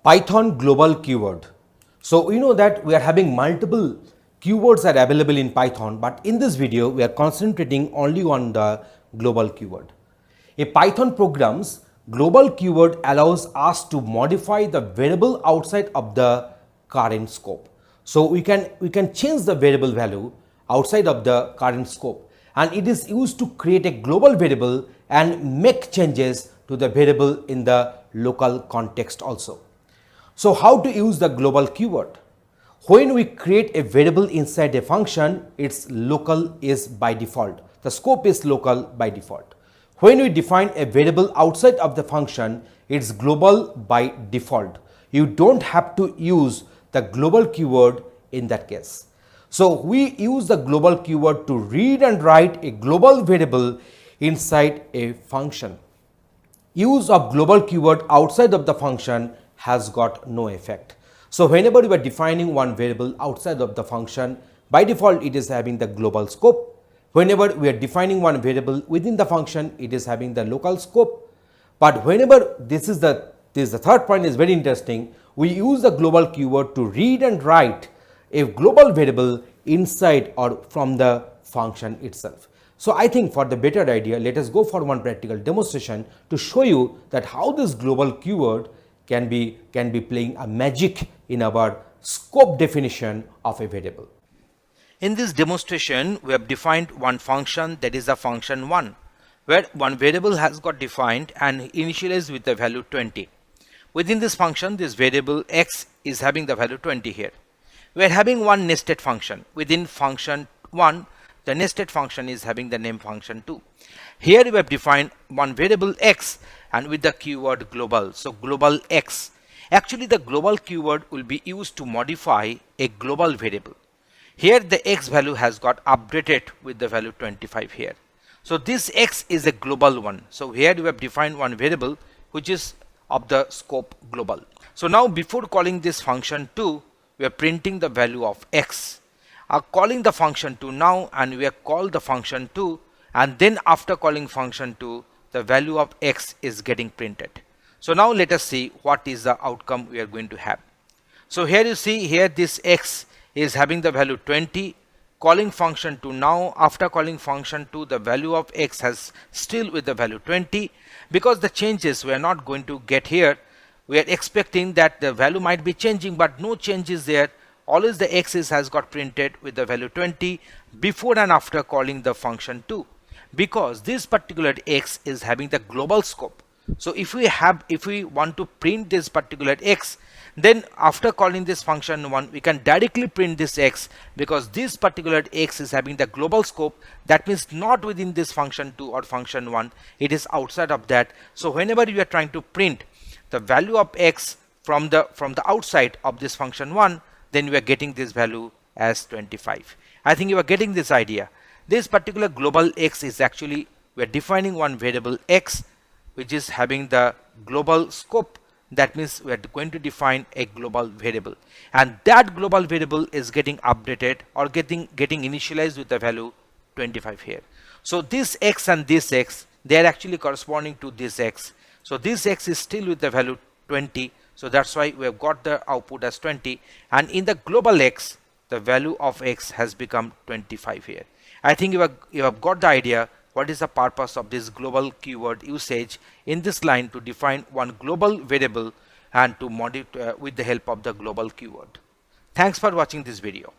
Python global keyword. So we know that we are having multiple keywords are available in Python, but in this video we are concentrating only on the global keyword. A Python program's global keyword allows us to modify the variable outside of the current scope. So we can change the variable value outside of the current scope, and it is used to create a global variable and make changes to the variable in the local context also. So how to use the global keyword? When we create a variable inside a function, its local is by default. The scope is local by default. When we define a variable outside of the function, it's global by default. You don't have to use the global keyword in that case. So we use the global keyword to read and write a global variable inside a function. Use of global keyword outside of the function has got no effect. So whenever we are defining one variable outside of the function, by default it is having the global scope. Whenever we are defining one variable within the function, it is having the local scope. But whenever this is the third point is very interesting, we use the global keyword to read and write a global variable inside or from the function itself. So I think for the better idea, let us go for one practical demonstration to show you that how this global keyword can be playing a magic in our scope definition of a variable. In this demonstration, we have defined one function, that is the function 1, where one variable has got defined and initialized with the value 20. Within this function, this variable x is having the value 20 here. We are having one nested function. Within function 1, the nested function is having the name function 2. Here we have defined one variable x and with the keyword global. So global x. Actually the global keyword will be used to modify a global variable. Here the x value has got updated with the value 25 here. So this x is a global one. So here we have defined one variable which is of the scope global. So now before calling this function 2, we are printing the value of x. Are calling the function 2 now, and we have called the function 2, and then after calling function 2, the value of x is getting printed. So now let us see what is the outcome we are going to have. So here you see here this x is having the value 20, calling function 2 now, after calling function 2, the value of x has still with the value 20. Because the changes we are not going to get here, we are expecting that the value might be changing, but no change is there. Always the x has got printed with the value 20 before and after calling the function 2, because this particular x is having the global scope. So if we want to print this particular x, then after calling this function 1, we can directly print this x, because this particular x is having the global scope. That means not within this function 2 or function 1, it is outside of that. So whenever you are trying to print the value of x from the outside of this function 1, then we are getting this value as 25. I think you are getting this idea. This particular global x is actually, we are defining one variable x which is having the global scope. That means we are going to define a global variable, and that global variable is getting updated or getting initialized with the value 25 here. So this x and this x, they are actually corresponding to this x. So this x is still with the value 20. So that's why we have got the output as 20, and in the global x, the value of x has become 25 here. I think you have got the idea what is the purpose of this global keyword usage in this line, to define one global variable and to modify with the help of the global keyword. Thanks for watching this video.